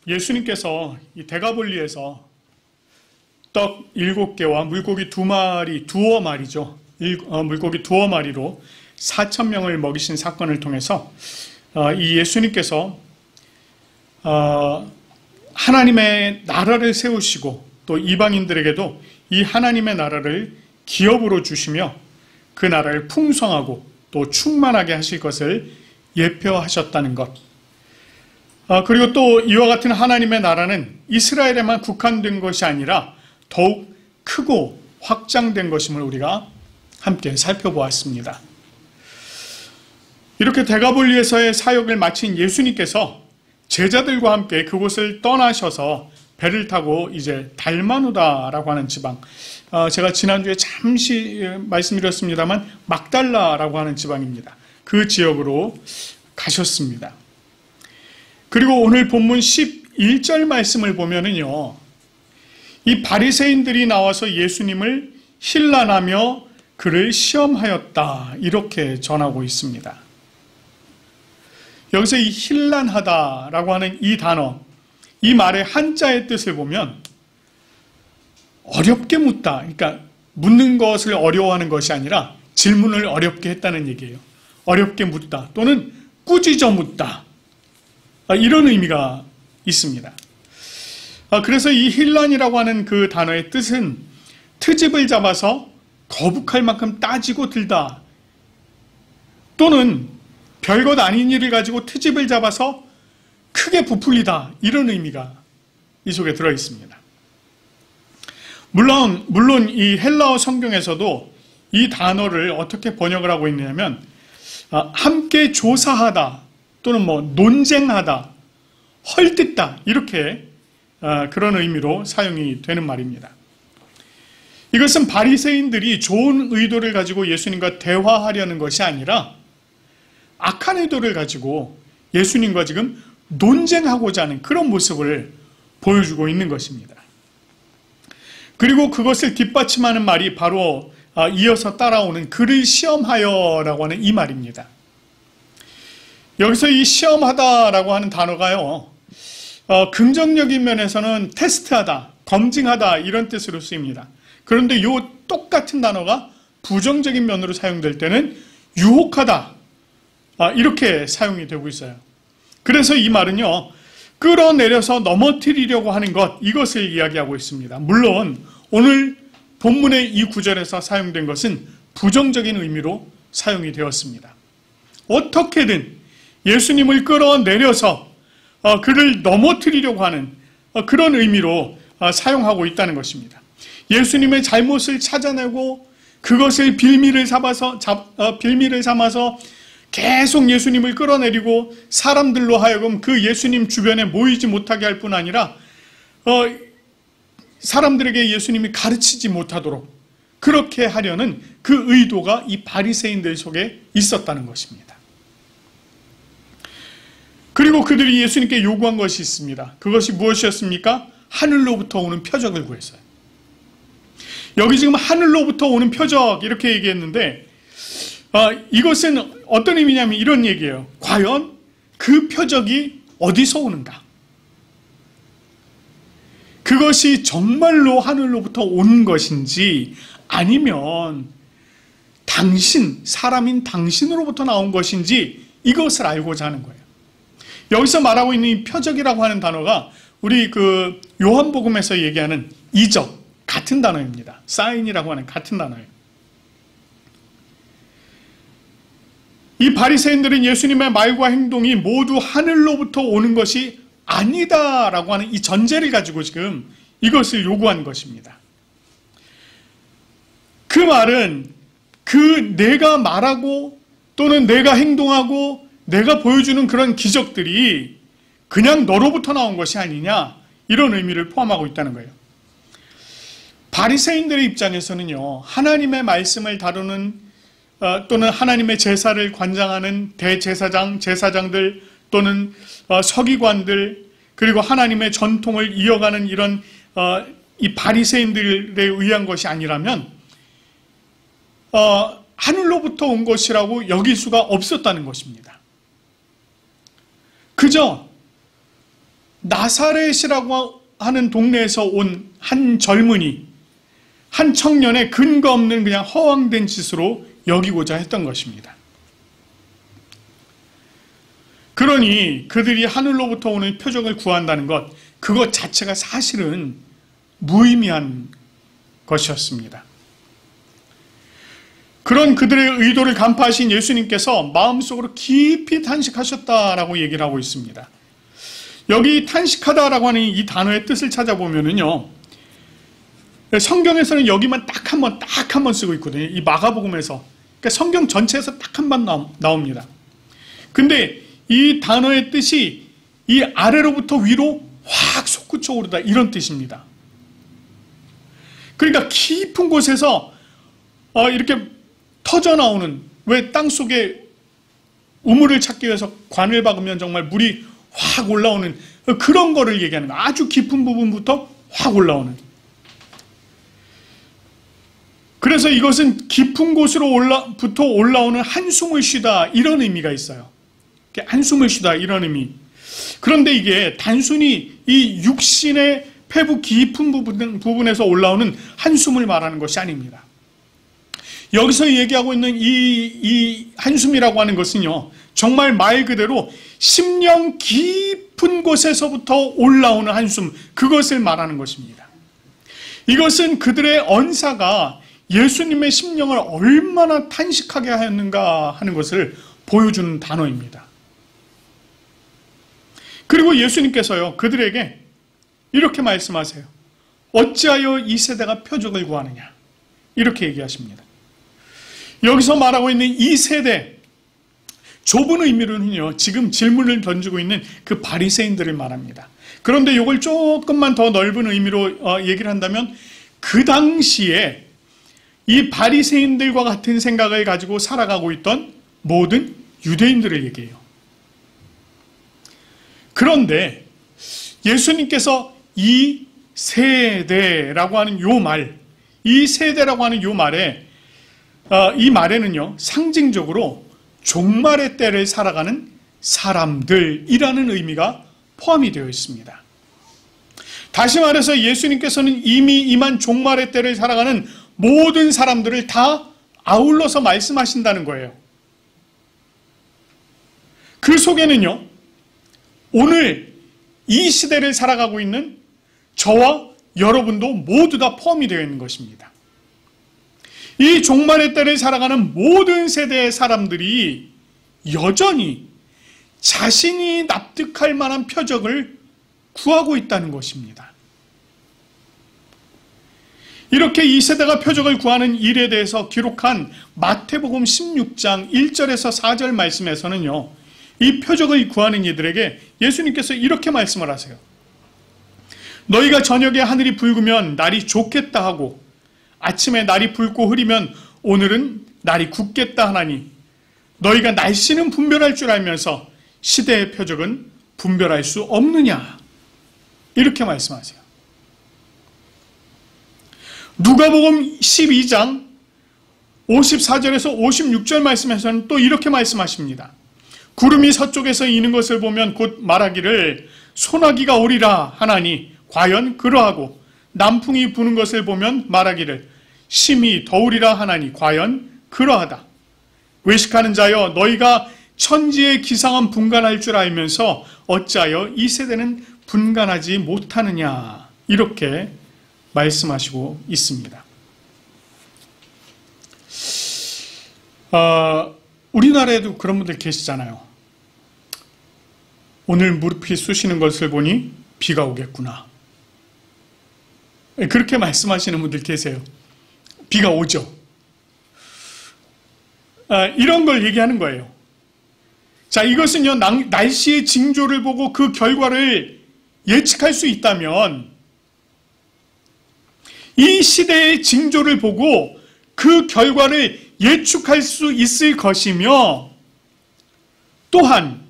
예수님께서 이 대가볼리에서 떡 7개와 물고기 2마리, 두어 마리죠. 물고기 2마리로 4,000명을 먹이신 사건을 통해서 이 예수님께서 하나님의 나라를 세우시고 또 이방인들에게도 이 하나님의 나라를 기업으로 주시며 그 나라를 풍성하고 또 충만하게 하실 것을 예표하셨다는 것. 그리고 또 이와 같은 하나님의 나라는 이스라엘에만 국한된 것이 아니라 더욱 크고 확장된 것임을 우리가 함께 살펴보았습니다. 이렇게 대가볼리에서의 사역을 마친 예수님께서 제자들과 함께 그곳을 떠나셔서 배를 타고 이제 달마누다라고 하는 지방, 제가 지난주에 잠시 말씀드렸습니다만 막달라라고 하는 지방입니다. 그 지역으로 가셨습니다. 그리고 오늘 본문 11절 말씀을 보면은요, 이 바리새인들이 나와서 예수님을 힐난하며 그를 시험하였다, 이렇게 전하고 있습니다. 여기서 이 힐난하다라고 하는 이 단어, 이 말의 한자의 뜻을 보면 어렵게 묻다, 그러니까 묻는 것을 어려워하는 것이 아니라 질문을 어렵게 했다는 얘기예요. 어렵게 묻다 또는 꾸짖어 묻다, 이런 의미가 있습니다. 그래서 이 힐난이라고 하는 그 단어의 뜻은 트집을 잡아서 거북할 만큼 따지고 들다, 또는 별것 아닌 일을 가지고 트집을 잡아서 크게 부풀리다, 이런 의미가 이 속에 들어 있습니다. 물론 이 헬라어 성경에서도 이 단어를 어떻게 번역을 하고 있냐면 함께 조사하다 또는 논쟁하다, 헐뜯다, 이렇게 그런 의미로 사용이 되는 말입니다. 이것은 바리새인들이 좋은 의도를 가지고 예수님과 대화하려는 것이 아니라 악한 의도를 가지고 예수님과 지금 논쟁하고자 하는 그런 모습을 보여주고 있는 것입니다. 그리고 그것을 뒷받침하는 말이 바로 이어서 따라오는 그를 시험하여라고 하는 이 말입니다. 여기서 이 시험하다라고 하는 단어가요, 긍정적인 면에서는 테스트하다, 검증하다, 이런 뜻으로 쓰입니다. 그런데 이 똑같은 단어가 부정적인 면으로 사용될 때는 유혹하다, 이렇게 사용이 되고 있어요. 그래서 이 말은요, 끌어내려서 넘어뜨리려고 하는 것, 이것을 이야기하고 있습니다. 물론 오늘 본문의 이 구절에서 사용된 것은 부정적인 의미로 사용이 되었습니다. 어떻게든 예수님을 끌어내려서 그를 넘어뜨리려고 하는 그런 의미로 사용하고 있다는 것입니다. 예수님의 잘못을 찾아내고 그것을 빌미를 삼아서 계속 예수님을 끌어내리고 사람들로 하여금 그 예수님 주변에 모이지 못하게 할 뿐 아니라 사람들에게 예수님이 가르치지 못하도록 그렇게 하려는 그 의도가 이 바리새인들 속에 있었다는 것입니다. 그리고 그들이 예수님께 요구한 것이 있습니다. 그것이 무엇이었습니까? 하늘로부터 오는 표적을 구했어요. 여기 지금 하늘로부터 오는 표적, 이렇게 얘기했는데 이것은 어떤 의미냐면 이런 얘기예요. 과연 그 표적이 어디서 오는가? 그것이 정말로 하늘로부터 온 것인지 아니면 사람인 당신으로부터 나온 것인지 이것을 알고자 하는 거예요. 여기서 말하고 있는 이 표적이라고 하는 단어가 우리 그 요한복음에서 얘기하는 이적, 같은 단어입니다. 사인이라고 하는 같은 단어예요. 이 바리새인들은 예수님의 말과 행동이 모두 하늘로부터 오는 것이 아니다라고 하는 이 전제를 가지고 지금 이것을 요구한 것입니다. 그 말은 내가 말하고 또는 내가 행동하고 내가 보여주는 그런 기적들이 그냥 너로부터 나온 것이 아니냐, 이런 의미를 포함하고 있다는 거예요. 바리새인들의 입장에서는요, 하나님의 말씀을 다루는 또는 하나님의 제사를 관장하는 대제사장, 제사장들 또는 서기관들, 그리고 하나님의 전통을 이어가는 이런 이 바리새인들에 의한 것이 아니라면 하늘로부터 온 것이라고 여길 수가 없었다는 것입니다. 그저 나사렛이라고 하는 동네에서 온 한 젊은이, 한 청년의 근거 없는 그냥 허황된 짓으로 여기고자 했던 것입니다. 그러니 그들이 하늘로부터 오는 표적을 구한다는 것, 그것 자체가 사실은 무의미한 것이었습니다. 그런 그들의 의도를 간파하신 예수님께서 마음속으로 깊이 탄식하셨다라고 얘기를 하고 있습니다. 여기 탄식하다라고 하는 이 단어의 뜻을 찾아보면은요, 성경에서는 여기만 딱 한 번 쓰고 있거든요. 이 마가복음에서. 그러니까 성경 전체에서 딱 한 번 나옵니다. 근데 이 단어의 뜻이 이 아래로부터 위로 확 솟구쳐 오르다, 이런 뜻입니다. 그러니까 깊은 곳에서 이렇게 터져 나오는, 왜 땅속에 우물을 찾기 위해서 관을 박으면 정말 물이 확 올라오는 그런 거를 얘기하는 거예요. 아주 깊은 부분부터 확 올라오는. 그래서 이것은 깊은 곳으로부터 올라오는 한숨을 쉬다, 이런 의미가 있어요. 한숨을 쉬다, 이런 의미. 그런데 이게 단순히 이 육신의 폐부 깊은 부분에서 올라오는 한숨을 말하는 것이 아닙니다. 여기서 얘기하고 있는 이 한숨이라고 하는 것은요, 정말 말 그대로 심령 깊은 곳에서부터 올라오는 한숨, 그것을 말하는 것입니다. 이것은 그들의 언사가 예수님의 심령을 얼마나 탄식하게 하였는가 하는 것을 보여주는 단어입니다. 그리고 예수님께서요, 그들에게 이렇게 말씀하세요. 어찌하여 이 세대가 표적을 구하느냐, 이렇게 얘기하십니다. 여기서 말하고 있는 이 세대, 좁은 의미로는요, 지금 질문을 던지고 있는 그 바리새인들을 말합니다. 그런데 이걸 조금만 더 넓은 의미로 얘기를 한다면, 그 당시에 이 바리새인들과 같은 생각을 가지고 살아가고 있던 모든 유대인들을 얘기해요. 그런데 예수님께서 이 세대라고 하는 요 말, 이 세대라고 하는 요 말에, 이 말에는요, 상징적으로 종말의 때를 살아가는 사람들이라는 의미가 포함이 되어 있습니다. 다시 말해서 예수님께서는 이미 임한 종말의 때를 살아가는 모든 사람들을 다 아울러서 말씀하신다는 거예요. 그 속에는요, 오늘 이 시대를 살아가고 있는 저와 여러분도 모두 다 포함이 되어 있는 것입니다. 이 종말의 때를 살아가는 모든 세대의 사람들이 여전히 자신이 납득할 만한 표적을 구하고 있다는 것입니다. 이렇게 이 세대가 표적을 구하는 일에 대해서 기록한 마태복음 16장 1절에서 4절 말씀에서는요, 이 표적을 구하는 이들에게 예수님께서 이렇게 말씀을 하세요. 너희가 저녁에 하늘이 붉으면 날이 좋겠다 하고 아침에 날이 붉고 흐리면 오늘은 날이 굳겠다 하나니 너희가 날씨는 분별할 줄 알면서 시대의 표적은 분별할 수 없느냐, 이렇게 말씀하세요. 누가복음 12장 54절에서 56절 말씀에서는 또 이렇게 말씀하십니다. 구름이 서쪽에서 이는 것을 보면 곧 말하기를 소나기가 오리라 하나니 과연 그러하고 남풍이 부는 것을 보면 말하기를 심히 더우리라 하나니 과연 그러하다. 외식하는 자여 너희가 천지의 기상은 분간할 줄 알면서 어찌하여 이 세대는 분간하지 못하느냐, 이렇게 말씀하시고 있습니다. 우리나라에도 그런 분들 계시잖아요. 오늘 무릎이 쑤시는 것을 보니 비가 오겠구나, 그렇게 말씀하시는 분들 계세요. 비가 오죠. 이런 걸 얘기하는 거예요. 자, 이것은요, 날씨의 징조를 보고 그 결과를 예측할 수 있다면 이 시대의 징조를 보고 그 결과를 예측할 수 있을 것이며, 또한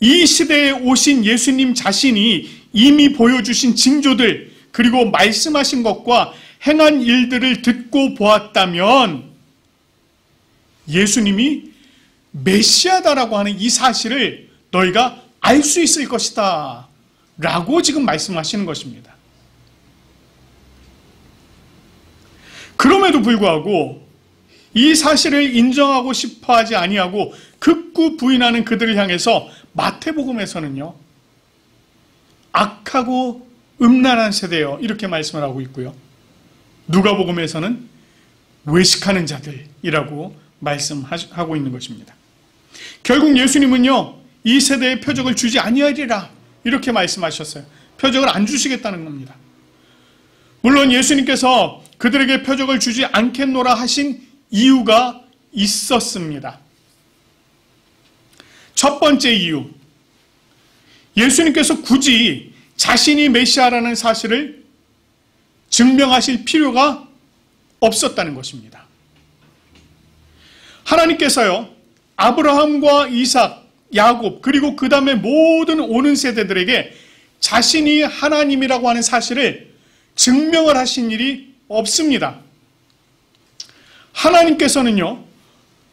이 시대에 오신 예수님 자신이 이미 보여주신 징조들, 그리고 말씀하신 것과 행한 일들을 듣고 보았다면 예수님이 메시아다라고 하는 이 사실을 너희가 알 수 있을 것이다, 라고 지금 말씀하시는 것입니다. 그럼에도 불구하고 이 사실을 인정하고 싶어 하지 아니하고 극구 부인하는 그들을 향해서 마태복음에서는요, 악하고 음란한 세대여 이렇게 말씀을 하고 있고요, 누가복음에서는 외식하는 자들이라고 말씀하고 있는 것입니다. 결국 예수님은요, 이 세대에 표적을 주지 아니하리라 이렇게 말씀하셨어요. 표적을 안 주시겠다는 겁니다. 물론 예수님께서 그들에게 표적을 주지 않겠노라 하신 이유가 있었습니다. 첫 번째 이유, 예수님께서 굳이 자신이 메시아라는 사실을 증명하실 필요가 없었다는 것입니다. 하나님께서요, 아브라함과 이삭, 야곱, 그리고 그 다음에 모든 오는 세대들에게 자신이 하나님이라고 하는 사실을 증명을 하신 일이 없습니다. 하나님께서는요,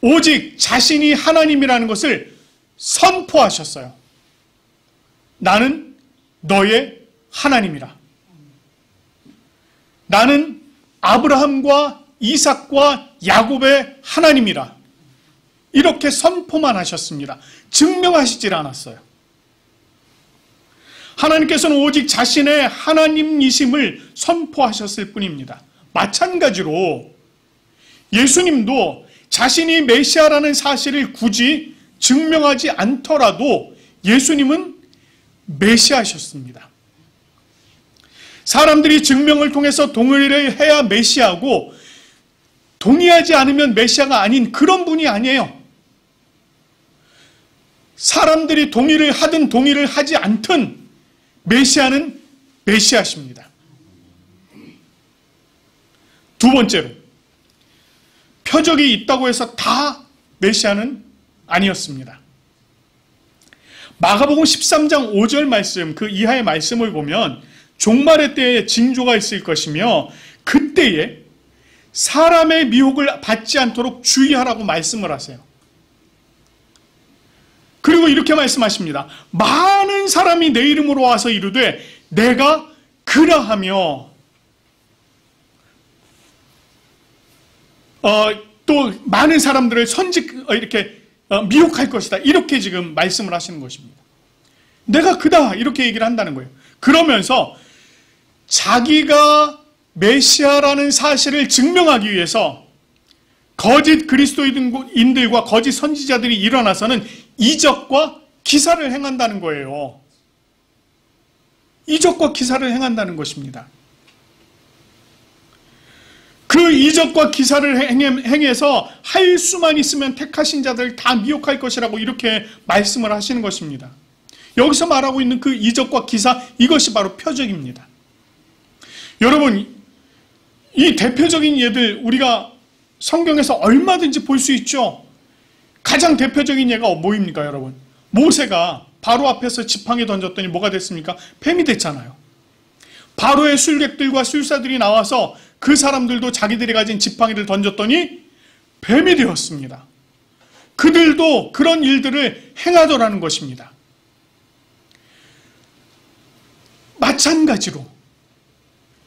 오직 자신이 하나님이라는 것을 선포하셨어요. 나는 너의 하나님이라. 나는 아브라함과 이삭과 야곱의 하나님이라. 이렇게 선포만 하셨습니다. 증명하시질 않았어요. 하나님께서는 오직 자신의 하나님이심을 선포하셨을 뿐입니다. 마찬가지로 예수님도 자신이 메시아라는 사실을 굳이 증명하지 않더라도 예수님은 메시아셨습니다. 사람들이 증명을 통해서 동의를 해야 메시아고, 동의하지 않으면 메시아가 아닌 그런 분이 아니에요. 사람들이 동의를 하든 동의를 하지 않든 메시아는 메시아십니다. 두 번째로, 표적이 있다고 해서 다 메시아는 아니었습니다. 마가복음 13장 5절 말씀, 그 이하의 말씀을 보면 종말의 때에 징조가 있을 것이며 그때에 사람의 미혹을 받지 않도록 주의하라고 말씀을 하세요. 그리고 이렇게 말씀하십니다. 많은 사람이 내 이름으로 와서 이르되 내가 그라하며 또 많은 사람들을 이렇게 미혹할 것이다. 이렇게 지금 말씀을 하시는 것입니다. 내가 그다 이렇게 얘기를 한다는 거예요. 그러면서 자기가 메시아라는 사실을 증명하기 위해서 거짓 그리스도인들과 거짓 선지자들이 일어나서는 이적과 기사를 행한다는 거예요. 이적과 기사를 행한다는 것입니다. 그 이적과 기사를 행해서 할 수만 있으면 택하신 자들을 다 미혹할 것이라고 이렇게 말씀을 하시는 것입니다. 여기서 말하고 있는 그 이적과 기사, 이것이 바로 표적입니다. 여러분, 이 대표적인 예들 우리가 성경에서 얼마든지 볼 수 있죠. 가장 대표적인 예가 뭐입니까, 여러분? 모세가 바로 앞에서 지팡이 던졌더니 뭐가 됐습니까? 뱀이 됐잖아요. 바로의 술객들과 술사들이 나와서 그 사람들도 자기들이 가진 지팡이를 던졌더니 뱀이 되었습니다. 그들도 그런 일들을 행하더라는 것입니다. 마찬가지로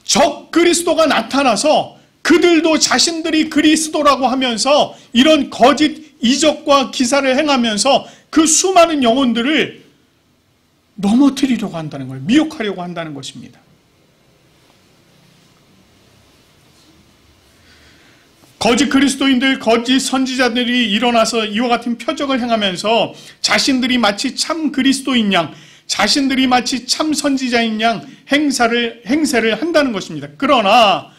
적 그리스도가 나타나서 그들도 자신들이 그리스도라고 하면서 이런 거짓 이적과 기사를 행하면서 그 수많은 영혼들을 넘어뜨리려고 한다는 거예요. 미혹하려고 한다는 것입니다. 거짓 그리스도인들, 거짓 선지자들이 일어나서 이와 같은 표적을 행하면서 자신들이 마치 참 그리스도인 양, 자신들이 마치 참 선지자인 양 행세를 한다는 것입니다. 그러나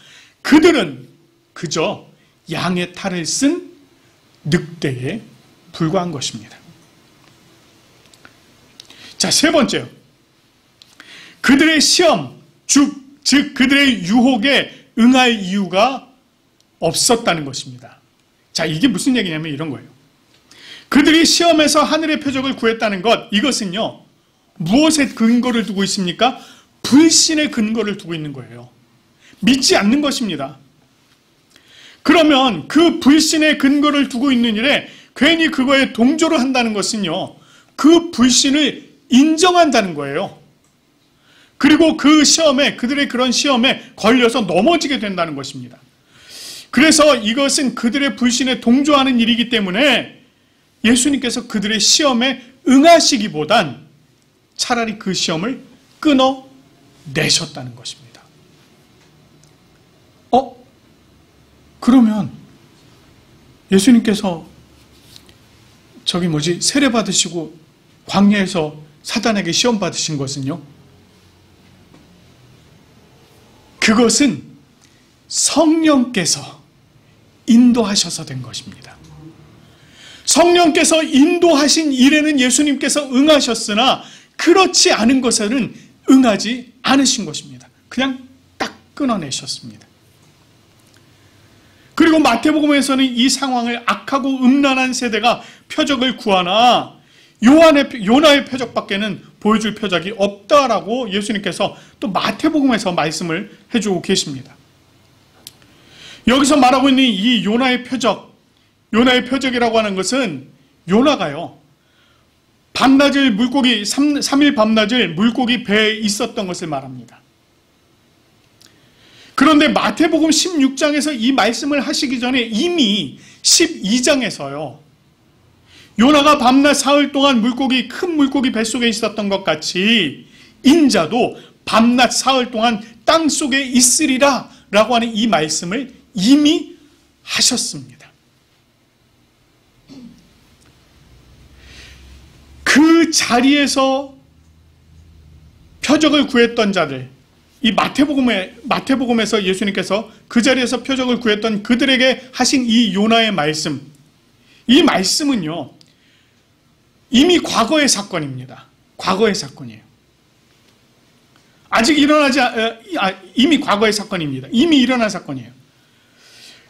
그들은 그저 양의 탈을 쓴 늑대에 불과한 것입니다. 자, 세 번째요. 그들의 시험, 즉 그들의 유혹에 응할 이유가 없었다는 것입니다. 자, 이게 무슨 얘기냐면 이런 거예요. 그들이 시험에서 하늘의 표적을 구했다는 것, 이것은요, 무엇에 근거를 두고 있습니까? 불신의 근거를 두고 있는 거예요. 믿지 않는 것입니다. 그러면 그 불신의 근거를 두고 있는 일에 괜히 그거에 동조를 한다는 것은요, 그 불신을 인정한다는 거예요. 그리고 그 시험에, 그들의 그런 시험에 걸려서 넘어지게 된다는 것입니다. 그래서 이것은 그들의 불신에 동조하는 일이기 때문에 예수님께서 그들의 시험에 응하시기보단 차라리 그 시험을 끊어내셨다는 것입니다. 그러면 예수님께서 세례 받으시고 광야에서 사단에게 시험 받으신 것은요? 그것은 성령께서 인도하셔서 된 것입니다. 성령께서 인도하신 일에는 예수님께서 응하셨으나 그렇지 않은 것에는 응하지 않으신 것입니다. 그냥 딱 끊어내셨습니다. 그리고 마태복음에서는 이 상황을 악하고 음란한 세대가 표적을 구하나 요나의 표적밖에는 보여줄 표적이 없다라고 예수님께서 또 마태복음에서 말씀을 해주고 계십니다. 여기서 말하고 있는 이 요나의 표적이라고 하는 것은 요나가요, 밤낮을 물고기, 3일 밤낮을 물고기 배에 있었던 것을 말합니다. 그런데 마태복음 16장에서 이 말씀을 하시기 전에 이미 12장에서요, 요나가 밤낮 사흘 동안 큰 물고기 뱃속에 있었던 것 같이 인자도 밤낮 사흘 동안 땅 속에 있으리라 라고 하는 이 말씀을 이미 하셨습니다. 그 자리에서 표적을 구했던 자들, 이 마태복음에서 예수님께서 그 자리에서 표적을 구했던 그들에게 하신 이 요나의 말씀, 이 말씀은요, 이미 과거의 사건입니다. 과거의 사건이에요. 이미 과거의 사건입니다. 이미 일어난 사건이에요.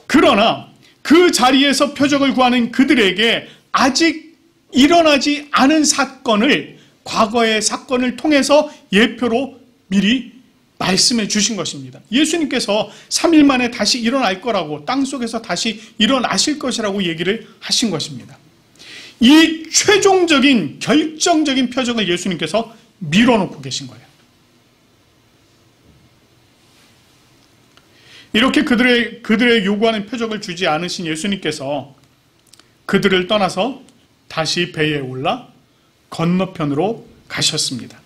그러나 그 자리에서 표적을 구하는 그들에게 아직 일어나지 않은 사건을, 과거의 사건을 통해서 예표로 미리 말씀해 주신 것입니다. 예수님께서 3일 만에 다시 일어날 거라고, 땅속에서 다시 일어나실 것이라고 얘기를 하신 것입니다. 이 최종적인 결정적인 표적을 예수님께서 밀어놓고 계신 거예요. 이렇게 그들의 요구하는 표적을 주지 않으신 예수님께서 그들을 떠나서 다시 배에 올라 건너편으로 가셨습니다.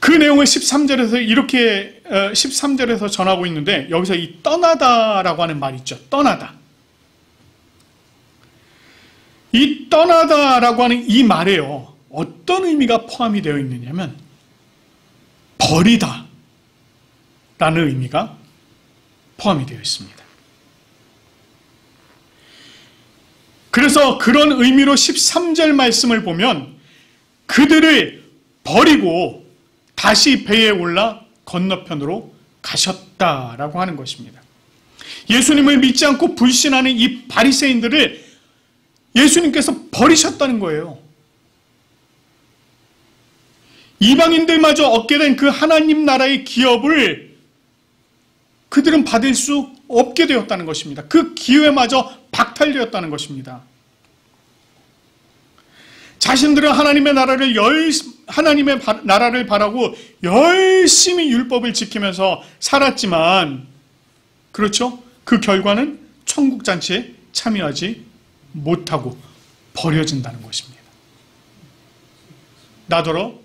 그 내용을 13절에서 전하고 있는데, 여기서 이 떠나다라고 하는 말이 있죠. 떠나다. 이 떠나다라고 하는 이 말에요, 어떤 의미가 포함이 되어 있느냐면 버리다 라는 의미가 포함이 되어 있습니다. 그래서 그런 의미로 13절 말씀을 보면 그들을 버리고 다시 배에 올라 건너편으로 가셨다라고 하는 것입니다. 예수님을 믿지 않고 불신하는 이 바리새인들을 예수님께서 버리셨다는 거예요. 이방인들마저 얻게 된 그 하나님 나라의 기업을 그들은 받을 수 없게 되었다는 것입니다. 그 기회마저 박탈되었다는 것입니다. 자신들은 하나님의 나라를 바라고 열심히 율법을 지키면서 살았지만, 그렇죠? 그 결과는 천국잔치에 참여하지 못하고 버려진다는 것입니다. 나더러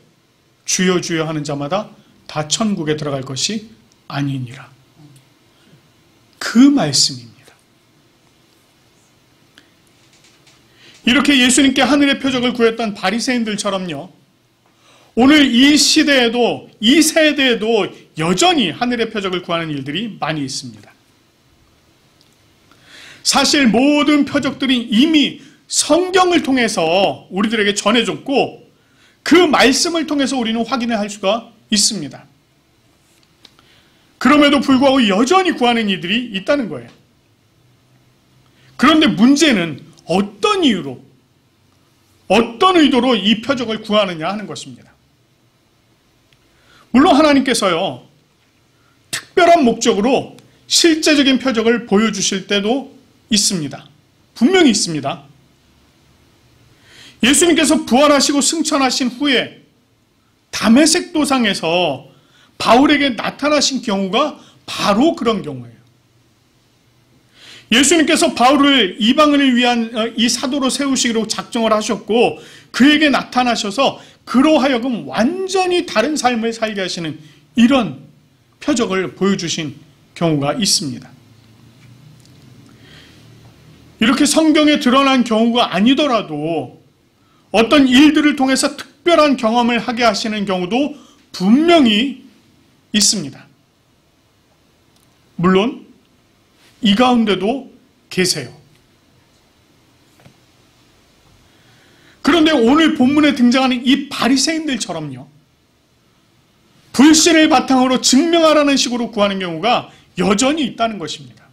주여 주여 하는 자마다 다 천국에 들어갈 것이 아니니라. 그 말씀입니다. 이렇게 예수님께 하늘의 표적을 구했던 바리새인들처럼요, 오늘 이 시대에도, 이 세대에도 여전히 하늘의 표적을 구하는 일들이 많이 있습니다. 사실 모든 표적들이 이미 성경을 통해서 우리들에게 전해졌고, 그 말씀을 통해서 우리는 확인을 할 수가 있습니다. 그럼에도 불구하고 여전히 구하는 이들이 있다는 거예요. 그런데 문제는 어떤 이유로, 어떤 의도로 이 표적을 구하느냐 하는 것입니다. 물론 하나님께서요, 특별한 목적으로 실제적인 표적을 보여주실 때도 있습니다. 분명히 있습니다. 예수님께서 부활하시고 승천하신 후에 다메섹 도상에서 바울에게 나타나신 경우가 바로 그런 경우예요. 예수님께서 바울을 이방인을 위한 이 사도로 세우시기로 작정을 하셨고 그에게 나타나셔서 그로 하여금 완전히 다른 삶을 살게 하시는 이런 표적을 보여주신 경우가 있습니다. 이렇게 성경에 드러난 경우가 아니더라도 어떤 일들을 통해서 특별한 경험을 하게 하시는 경우도 분명히 있습니다. 물론 이 가운데도 계세요. 그런데 오늘 본문에 등장하는 이 바리새인들처럼요, 불신을 바탕으로 증명하라는 식으로 구하는 경우가 여전히 있다는 것입니다.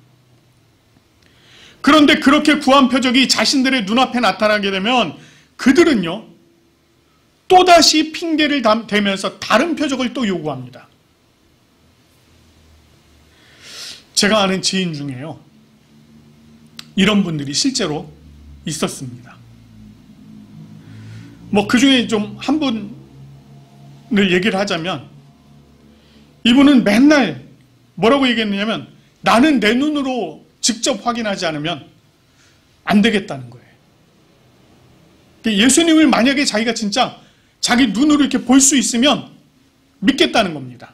그런데 그렇게 구한 표적이 자신들의 눈앞에 나타나게 되면 그들은요, 또다시 핑계를 대면서 다른 표적을 또 요구합니다. 제가 아는 지인 중에요, 이런 분들이 실제로 있었습니다. 그 중에 좀 한 분을 얘기를 하자면, 이분은 맨날 뭐라고 얘기했느냐면, 나는 내 눈으로 직접 확인하지 않으면 안 되겠다는 거예요. 예수님을 만약에 자기가 진짜 자기 눈으로 이렇게 볼 수 있으면 믿겠다는 겁니다.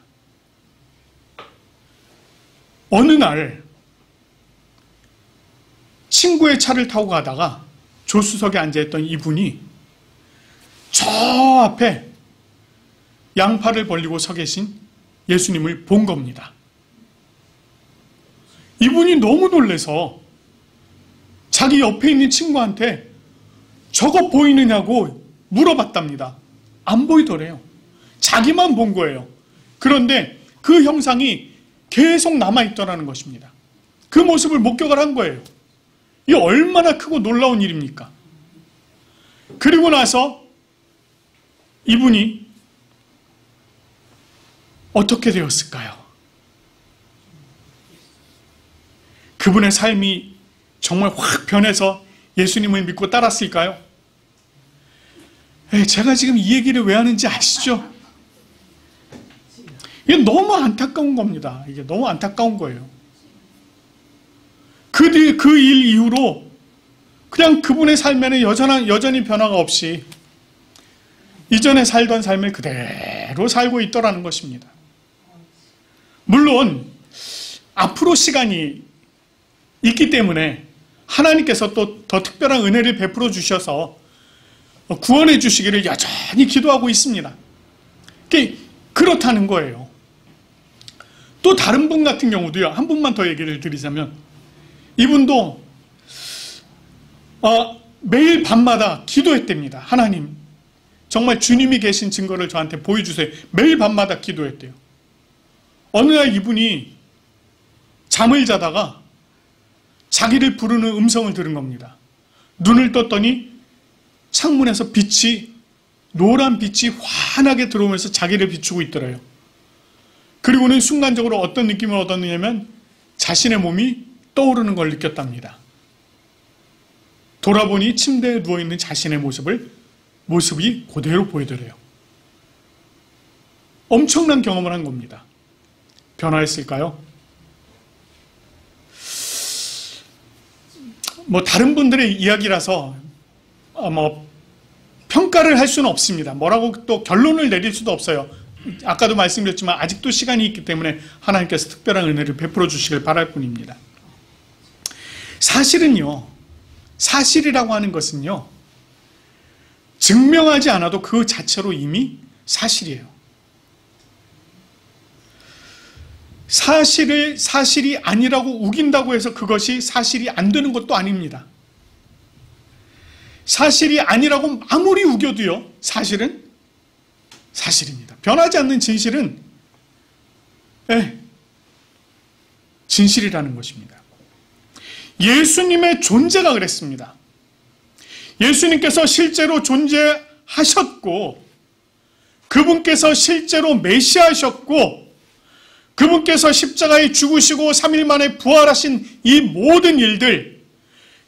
어느 날 친구의 차를 타고 가다가 조수석에 앉아있던 이분이 저 앞에 양팔을 벌리고 서 계신 예수님을 본 겁니다. 이분이 너무 놀라서 자기 옆에 있는 친구한테 저거 보이느냐고 물어봤답니다. 안 보이더래요. 자기만 본 거예요. 그런데 그 형상이 계속 남아있더라는 것입니다. 그 모습을 목격을 한 거예요. 이게 얼마나 크고 놀라운 일입니까? 그리고 나서 이분이 어떻게 되었을까요? 그분의 삶이 정말 확 변해서 예수님을 믿고 따랐을까요? 제가 지금 이 얘기를 왜 하는지 아시죠? 이게 너무 안타까운 겁니다. 이게 너무 안타까운 거예요. 그 일 이후로 그냥 그분의 삶에는 여전히 변화가 없이 이전에 살던 삶을 그대로 살고 있더라는 것입니다. 물론 앞으로 시간이 있기 때문에 하나님께서 또 더 특별한 은혜를 베풀어 주셔서 구원해 주시기를 여전히 기도하고 있습니다. 그렇다는 거예요. 또 다른 분 같은 경우도요, 한 분만 더 얘기를 드리자면, 이분도 매일 밤마다 기도했답니다. 하나님, 정말 주님이 계신 증거를 저한테 보여주세요. 매일 밤마다 기도했대요. 어느 날 이분이 잠을 자다가 자기를 부르는 음성을 들은 겁니다. 눈을 떴더니 창문에서 노란 빛이 환하게 들어오면서 자기를 비추고 있더래요. 그리고는 순간적으로 어떤 느낌을 얻었느냐면 자신의 몸이 떠오르는 걸 느꼈답니다. 돌아보니 침대에 누워있는 자신의 모습이 그대로 보이더래요. 엄청난 경험을 한 겁니다. 변화했을까요? 다른 분들의 이야기라서 평가를 할 수는 없습니다. 뭐라고 또 결론을 내릴 수도 없어요. 아까도 말씀드렸지만 아직도 시간이 있기 때문에 하나님께서 특별한 은혜를 베풀어 주시길 바랄 뿐입니다. 사실이라고 하는 것은요, 증명하지 않아도 그 자체로 이미 사실이에요. 사실이 아니라고 우긴다고 해서 그것이 사실이 안 되는 것도 아닙니다. 사실이 아니라고 아무리 우겨도요, 사실은 사실입니다. 변하지 않는 진실은 진실이라는 것입니다. 예수님의 존재가 그랬습니다. 예수님께서 실제로 존재하셨고, 그분께서 실제로 메시아셨고, 그분께서 십자가에 죽으시고 3일 만에 부활하신 이 모든 일들,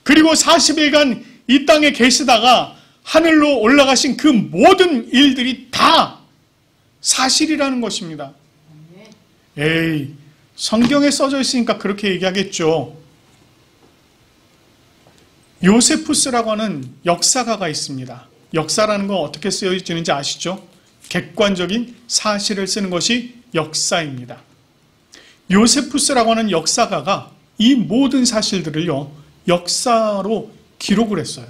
그리고 40일간 이 땅에 계시다가 하늘로 올라가신 그 모든 일들이 다 사실이라는 것입니다. 에이, 성경에 써져 있으니까 그렇게 얘기하겠죠. 요세푸스라고 하는 역사가가 있습니다. 역사라는 건 어떻게 쓰여지는지 아시죠? 객관적인 사실을 쓰는 것이 역사입니다. 요세푸스라고 하는 역사가가 이 모든 사실들을요, 역사로 기록을 했어요.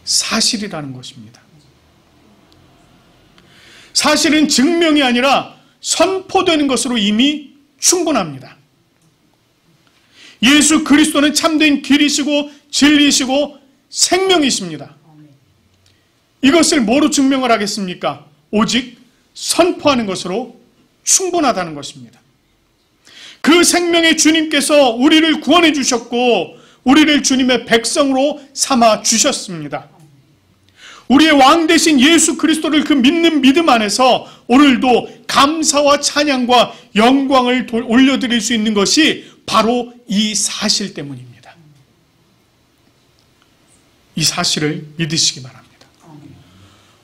사실이라는 것입니다. 사실은 증명이 아니라 선포되는 것으로 이미 충분합니다. 예수 그리스도는 참된 길이시고 진리시고 생명이십니다. 이것을 뭐로 증명을 하겠습니까? 오직 선포하는 것으로 충분하다는 것입니다. 그 생명의 주님께서 우리를 구원해 주셨고 우리를 주님의 백성으로 삼아 주셨습니다. 우리의 왕 되신 예수 그리스도를 그 믿는 믿음 안에서 오늘도 감사와 찬양과 영광을 올려드릴 수 있는 것이 바로 이 사실 때문입니다. 이 사실을 믿으시기 바랍니다.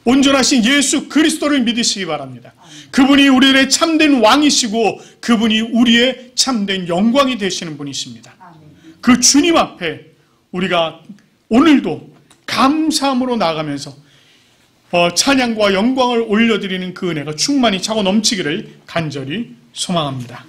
온전하신 예수 그리스도를 믿으시기 바랍니다. 그분이 우리의 참된 왕이시고 그분이 우리의 참된 영광이 되시는 분이십니다. 그 주님 앞에 우리가 오늘도 감사함으로 나아가면서 찬양과 영광을 올려드리는 그 은혜가 충만히 차고 넘치기를 간절히 소망합니다.